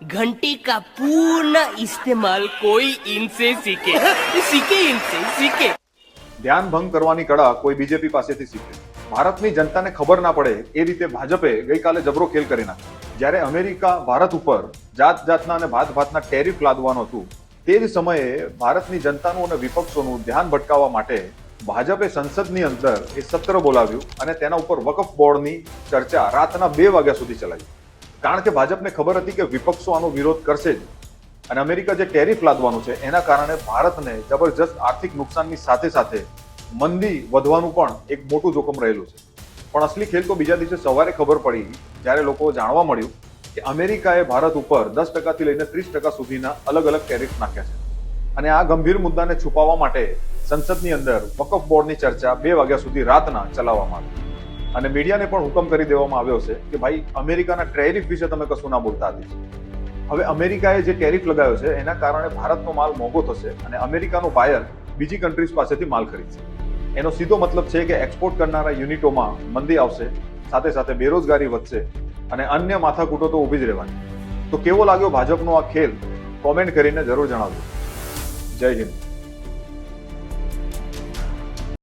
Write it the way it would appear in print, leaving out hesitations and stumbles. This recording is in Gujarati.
घंटी का पूर्ण इस्तेमाल कोई इनसे सीखे सीखे इनसे सीखे। ધ્યાન ભંગ કરવાની કળા કોઈ બીજેપી પાસેથી શીખે। ભારતની જનતાને ખબર ના પડે એ રીતે ભાજપે ગઈકાલે જબરો ખેલ કરી નાખ્યો। જ્યારે અમેરિકા ભારત ઉપર જાત જાતના અને ભાત ભાતના ટેરિફ લાદવાનું હતું, તે જ સમયે ભારતની જનતાનું અને વિપક્ષોનું ધ્યાન ભટકાવવા માટે ભાજપે સંસદની અંદર એ સત્ર બોલાવ્યું અને તેના ઉપર વકફ બોર્ડની ચર્ચા રાતના 2 વાગ્યા સુધી ચલાવી। કારણ કે ભાજપને ખબર હતી કે વિપક્ષો આનો વિરોધ કરશે જ અને અમેરિકા જે ટેરિફ લાદવાનું છે એના કારણે ભારતને જબરજસ્ત આર્થિક નુકસાનની સાથે સાથે મંદી વધવાનું પણ એક મોટું જોખમ રહેલું છે। પણ અસલી ખેલ તો બીજા દિવસે સવારે ખબર પડી જ્યારે લોકો જાણવા મળ્યું કે અમેરિકાએ ભારત ઉપર 10% થી લઈને 30% સુધીના અલગ અલગ ટેરિફ નાખ્યા છે અને આ ગંભીર મુદ્દાને છુપાવવા માટે સંસદની અંદર વકફ બોર્ડની ચર્ચા 2 વાગ્યા સુધી રાતના ચલાવવામાં આવી અને મીડિયાને પણ હુકમ કરી દેવામાં આવ્યો છે કે ભાઈ અમેરિકાના ટેરિફ વિશે તમે કશું ના બોલતા હતી। હવે અમેરિકાએ જે ટેરિફ લગાવ્યો છે એના કારણે ભારતનો માલ મોંઘો થશે અને અમેરિકાનો બાયર બીજી કન્ટ્રીઝ પાસેથી માલ ખરીદશે। એનો સીધો મતલબ છે કે એક્સપોર્ટ કરનારા યુનિટોમાં મંદી આવશે, સાથે સાથે બેરોજગારી વધશે અને અન્ય માથાકૂટો તો ઊભી જ રહેવાની। તો કેવો લાગ્યો ભાજપનો આ ખેલ? કોમેન્ટ કરીને જરૂર જણાવજો। જય હિન્દ।